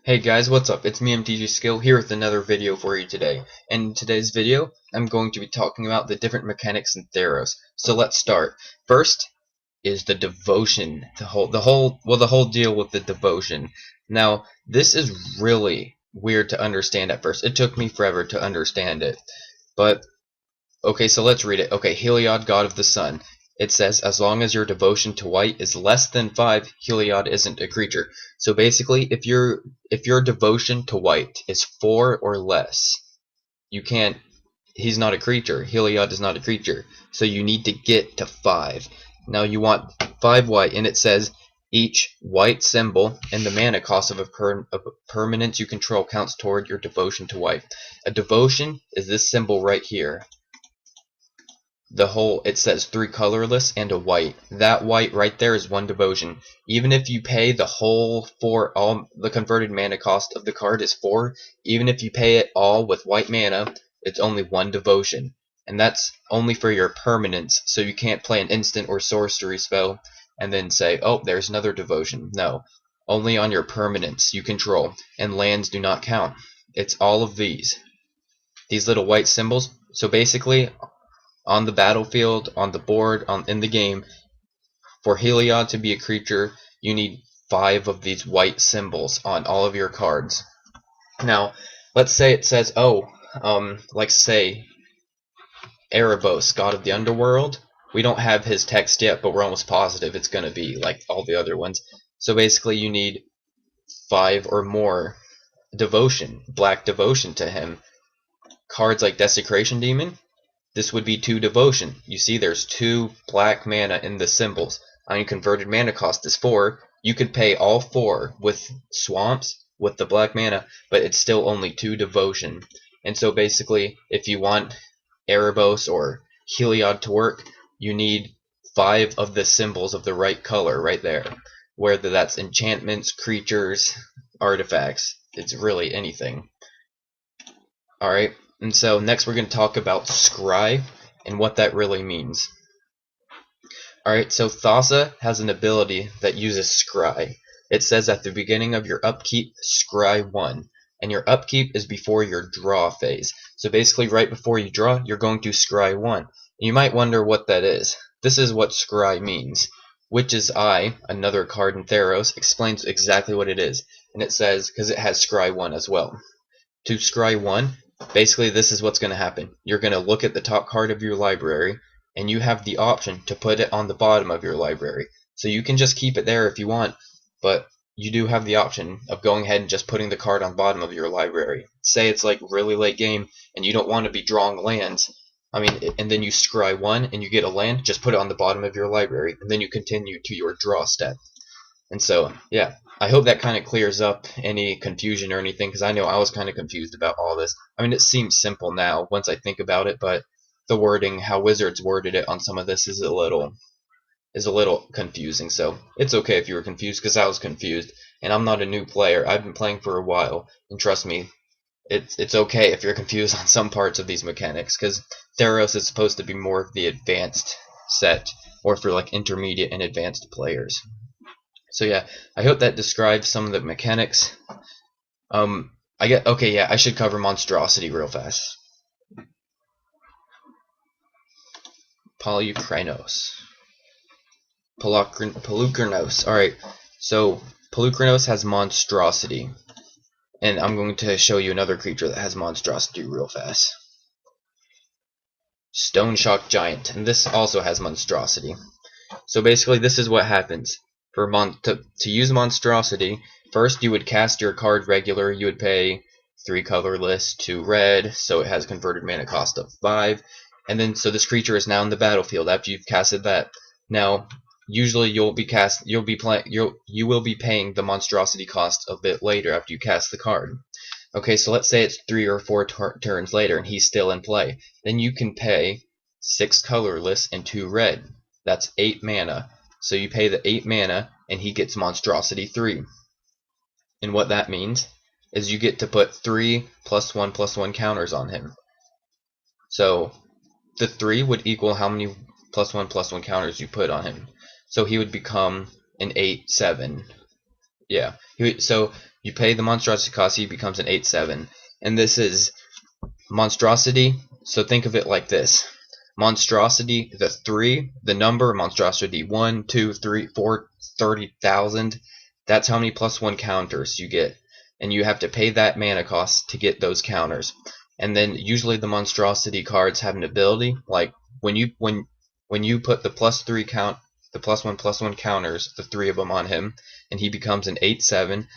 Hey guys, what's up? It's me, MTG Skill, here with another video for you today. And in today's video, I'm going to be talking about the different mechanics in Theros. So let's start. First is the devotion, the whole deal with the devotion. Now, this is really weird to understand at first. It took me forever to understand it. But okay, so let's read it. Okay, Heliod, god of the sun. It says, as long as your devotion to white is less than 5, Heliod isn't a creature. So basically, if your devotion to white is 4 or less, you can't. He's not a creature. Heliod is not a creature. So you need to get to 5. Now you want 5 white, and it says each white symbol and the mana cost of a permanence you control counts toward your devotion to white. A devotion is this symbol right here. It says 3 colorless and a white. That white right there is 1 devotion. Even if you pay the whole 4, all the converted mana cost of the card is 4, even if you pay it all with white mana, it's only 1 devotion. And that's only for your permanents, so you can't play an instant or sorcery spell and then say, oh, there's another devotion. No, only on your permanents you control, and lands do not count. It's all of these little white symbols. So basically, on the battlefield, on the board, in the game, for Heliod to be a creature, you need 5 of these white symbols on all of your cards. Now, let's say it says, like say, Erebos, god of the underworld. We don't have his text yet, but we're almost positive it's going to be like all the other ones. So basically, you need 5 or more black devotion to him. Cards like Desecration Demon, this would be 2 devotion. You see there's 2 black mana in the symbols. Unconverted mana cost is 4. You could pay all 4 with swamps, with the black mana, but it's still only 2 devotion. And so basically, if you want Erebos or Heliod to work, you need 5 of the symbols of the right color right there. Whether that's enchantments, creatures, artifacts, it's really anything. Alright. And so next we're going to talk about Scry and what that really means. Alright, so Thassa has an ability that uses Scry. It says at the beginning of your upkeep, Scry 1. And your upkeep is before your draw phase. So basically right before you draw, you're going to Scry 1. And you might wonder what that is. This is what Scry means. Witch's Eye, another card in Theros, explains exactly what it is. And it says, because it has Scry 1 as well. To Scry 1, basically, this is what's going to happen. You're going to look at the top card of your library, and you have the option to put it on the bottom of your library. So you can just keep it there if you want, but you do have the option of going ahead and just putting the card on the bottom of your library. Say it's like really late game, and you don't want to be drawing lands. And then you Scry 1, and you get a land, just put it on the bottom of your library, and then you continue to your draw step. And so, yeah, I hope that kind of clears up any confusion or anything, because I know I was kind of confused about all this. It seems simple now once I think about it, but the wording, how Wizards worded it on some of this is a little confusing. So it's okay if you were confused, because I was confused, and I'm not a new player. I've been playing for a while, and trust me, it's okay if you're confused on some parts of these mechanics, because Theros is supposed to be more of the advanced set, or for like intermediate and advanced players. So yeah, I hope that describes some of the mechanics. I should cover Monstrosity real fast. Pelucranos. Alright, so Pelucranos has Monstrosity. And I'm going to show you another creature that has Monstrosity real fast. Stone Shock Giant, and this also has Monstrosity. So basically, this is what happens. To use Monstrosity, first you would cast your card regular. You would pay 3 colorless, 2 red, so it has converted mana cost of 5. And then, so this creature is now in the battlefield after you've casted that. Now, usually you will be paying the Monstrosity cost a bit later after you cast the card. Okay, so let's say it's 3 or 4 turns later and he's still in play. Then you can pay 6 colorless and 2 red. That's 8 mana. So you pay the 8 mana, and he gets Monstrosity 3. And what that means is you get to put 3 +1/+1 counters on him. So the 3 would equal how many +1/+1 counters you put on him. So he would become an 8/7. Yeah. So You pay the Monstrosity cost, he becomes an 8/7. And this is Monstrosity, so think of it like this. Monstrosity, the 3, the number, Monstrosity 1, 2, 3, 4, 30,000. That's how many +1 counters you get. And you have to pay that mana cost to get those counters. And then usually the Monstrosity cards have an ability, like when you put the +3 count, the +1/+1 counters, the 3 of them on him, and he becomes an 8/7,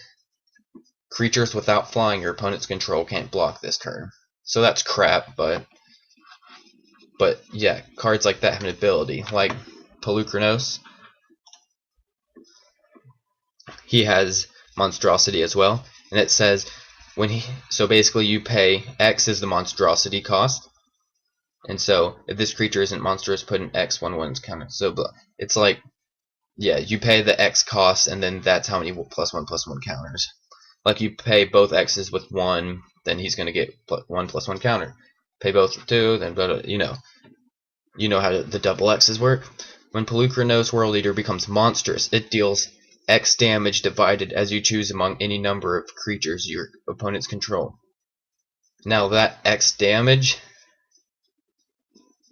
creatures without flying your opponent's control can't block this turn. So that's crap, but yeah, cards like that have an ability, like Pelucranos. He has Monstrosity as well, and it says so basically you pay X is the Monstrosity cost, and so if this creature isn't monstrous, put an X/1/1's counter. So it's like, yeah, you pay the X cost, and then that's how many +1/+1 counters. Like you pay both X's with 1, then he's gonna get 1/+1 counter. Pay both with 2, then you know how the double X's work. When Pelucranos World Eater becomes monstrous, it deals X damage divided as you choose among any number of creatures your opponents control. Now that X damage,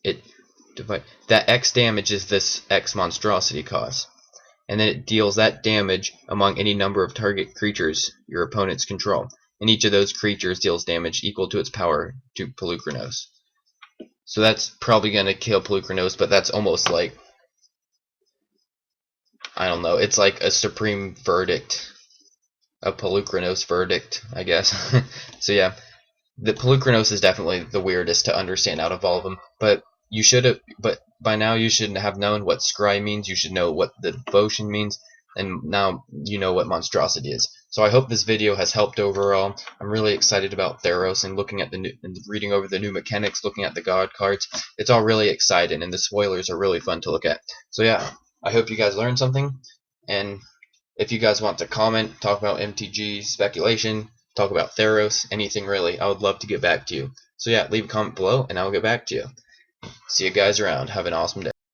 that X damage is this X Monstrosity cost, and then it deals that damage among any number of target creatures your opponents control, and each of those creatures deals damage equal to its power to Pelucranos. So that's probably going to kill Pelucranos, but that's almost like, I don't know, it's like a supreme verdict, a Pelucranos verdict, I guess. So yeah, the Pelucranos is definitely the weirdest to understand out of all of them, but by now you should have known what Scry means, you should know what the devotion means, and now you know what Monstrosity is. So I hope this video has helped overall. I'm really excited about Theros and looking at and reading over the new mechanics, looking at the god cards. It's all really exciting, and the spoilers are really fun to look at. So yeah, I hope you guys learned something, and if you guys want to comment, talk about MTG speculation, talk about Theros, anything really, I would love to get back to you. So yeah, leave a comment below, and I'll get back to you. See you guys around. Have an awesome day.